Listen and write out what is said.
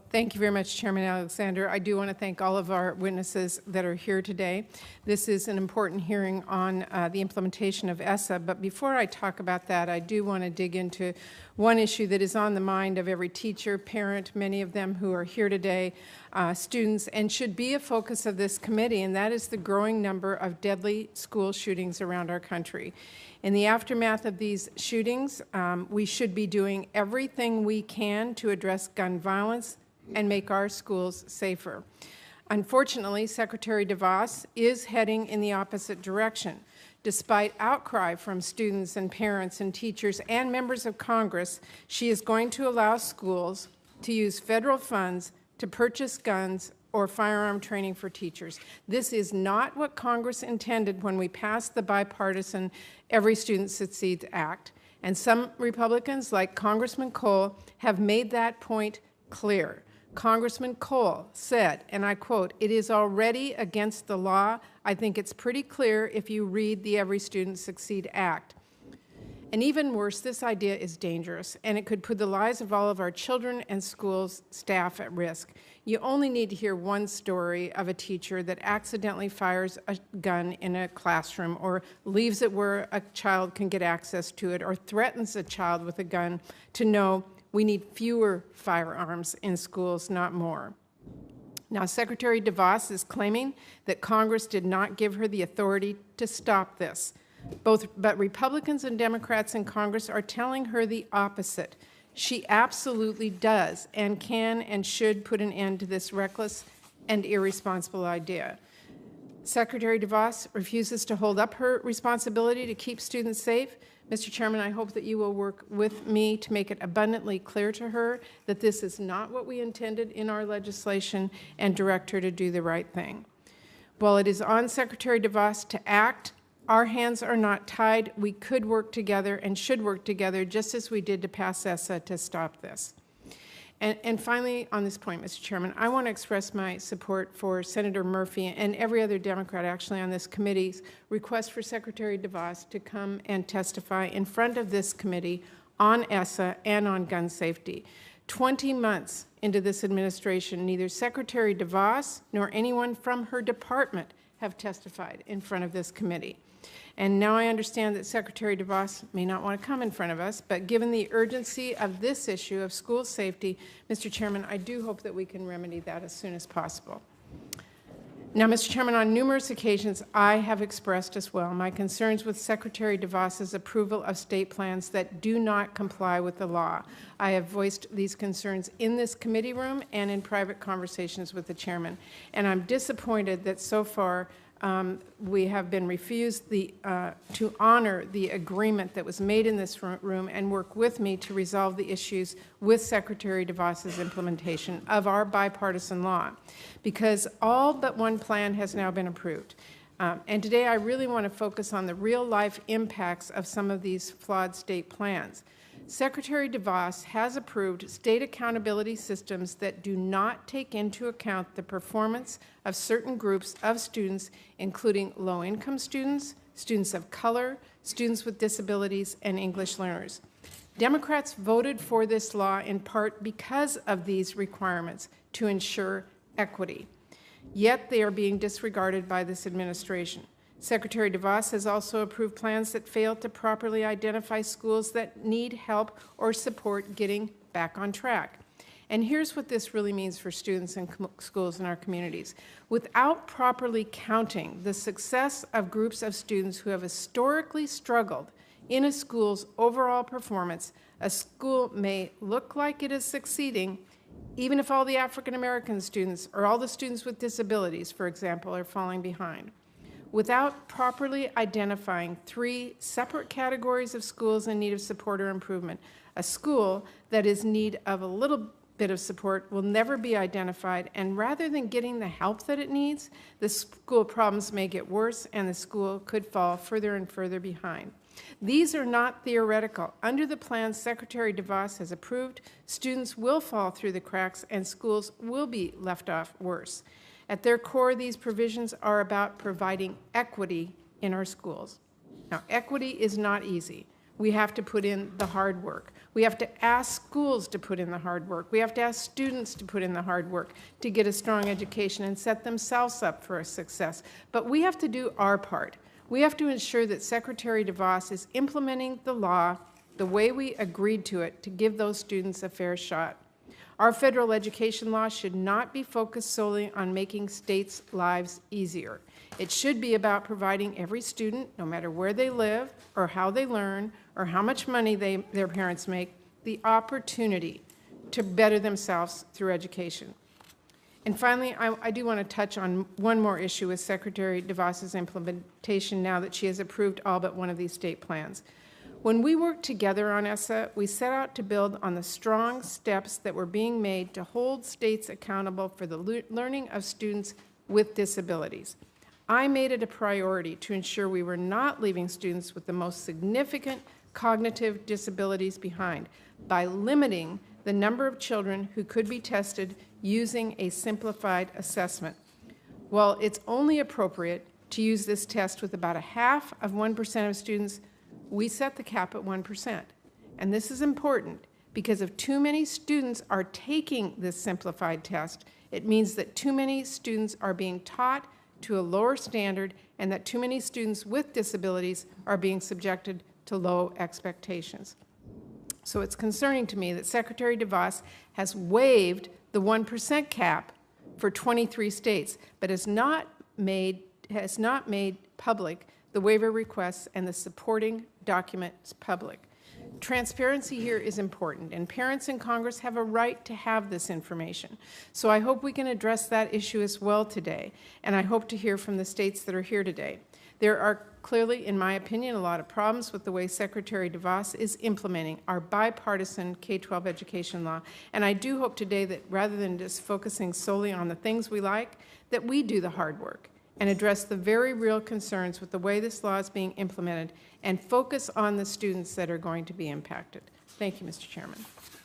Thank you very much, Chairman Alexander. I do want to thank all of our witnesses that are here today. This is an important hearing on the implementation of ESSA, but before I talk about that, I do want to dig into one issue that is on the mind of every teacher, parent, many of them who are here today, students, and should be a focus of this committee, and that is the growing number of deadly school shootings around our country. In the aftermath of these shootings, we should be doing everything we can to address gun violence and make our schools safer. Unfortunately, Secretary DeVos is heading in the opposite direction. Despite outcry from students and parents and teachers and members of Congress, she is going to allow schools to use federal funds to purchase guns or firearm training for teachers. This is not what Congress intended when we passed the bipartisan Every Student Succeeds Act. And some Republicans, like Congressman Cole, have made that point clear. Congressman Cole said, and I quote, "It is already against the law. I think it's pretty clear if you read the Every Student Succeed Act." And even worse, this idea is dangerous, and it could put the lives of all of our children and schools staff at risk. You only need to hear one story of a teacher that accidentally fires a gun in a classroom or leaves it where a child can get access to it or threatens a child with a gun to know we need fewer firearms in schools, not more. Now, Secretary DeVos is claiming that Congress did not give her the authority to stop this. But Republicans and Democrats in Congress are telling her the opposite. She absolutely does and can and should put an end to this reckless and irresponsible idea. Secretary DeVos refuses to hold up her responsibility to keep students safe. Mr. Chairman, I hope that you will work with me to make it abundantly clear to her that this is not what we intended in our legislation and direct her to do the right thing. While it is on Secretary DeVos to act, our hands are not tied. We could work together and should work together just as we did to pass ESSA to stop this. And finally, on this point, Mr. Chairman, I want to express my support for Senator Murphy and every other Democrat actually on this committee's request for Secretary DeVos to come and testify in front of this committee on ESSA and on gun safety. 20 months into this administration, neither Secretary DeVos nor anyone from her department have testified in front of this committee. And now I understand that Secretary DeVos may not want to come in front of us, but given the urgency of this issue of school safety, Mr. Chairman, I do hope that we can remedy that as soon as possible. Now, Mr. Chairman, on numerous occasions, I have expressed as well my concerns with Secretary DeVos's approval of state plans that do not comply with the law. I have voiced these concerns in this committee room and in private conversations with the chairman, and I'm disappointed that so far we have been refused to honor the agreement that was made in this room and work with me to resolve the issues with Secretary DeVos's implementation of our bipartisan law, because all but one plan has now been approved. And today I really want to focus on the real-life impacts of some of these flawed state plans. Secretary DeVos has approved state accountability systems that do not take into account the performance of certain groups of students, including low-income students, students of color, students with disabilities, and English learners. Democrats voted for this law in part because of these requirements to ensure equity. Yet they are being disregarded by this administration. Secretary DeVos has also approved plans that fail to properly identify schools that need help or support getting back on track. And here's what this really means for students and schools in our communities. Without properly counting the success of groups of students who have historically struggled in a school's overall performance, a school may look like it is succeeding even if all the African American students or all the students with disabilities, for example, are falling behind. Without properly identifying three separate categories of schools in need of support or improvement, a school that is in need of a little bit of support will never be identified, and rather than getting the help that it needs, the school problems may get worse and the school could fall further and further behind. These are not theoretical. Under the plans Secretary DeVos has approved, students will fall through the cracks and schools will be left off worse. At their core, these provisions are about providing equity in our schools. Now, equity is not easy. we have to put in the hard work. We have to ask schools to put in the hard work. We have to ask students to put in the hard work to get a strong education and set themselves up for a success. But we have to do our part. We have to ensure that Secretary DeVos is implementing the law the way we agreed to it to give those students a fair shot. Our federal education law should not be focused solely on making states' lives easier. It should be about providing every student, no matter where they live or how they learn or how much money their parents make, the opportunity to better themselves through education. And finally, I do want to touch on one more issue with Secretary DeVos's implementation now that she has approved all but one of these state plans. When we worked together on ESSA, we set out to build on the strong steps that were being made to hold states accountable for the learning of students with disabilities. I made it a priority to ensure we were not leaving students with the most significant cognitive disabilities behind by limiting the number of children who could be tested using a simplified assessment. Well, it's only appropriate to use this test with about 0.5% of students. We set the cap at 1%. And this is important because if too many students are taking this simplified test, it means that too many students are being taught to a lower standard and that too many students with disabilities are being subjected to low expectations. So it's concerning to me that Secretary DeVos has waived the 1% cap for 23 states, but has not made public the waiver requests and the supporting documents public. Transparency here is important, and parents in Congress have a right to have this information. So I hope we can address that issue as well today, and I hope to hear from the states that are here today. There are clearly, in my opinion, a lot of problems with the way Secretary DeVos is implementing our bipartisan K-12 education law, and I do hope today that rather than just focusing solely on the things we like, that we do the hard work and address the very real concerns with the way this law is being implemented and focus on the students that are going to be impacted. Thank you, Mr. Chairman.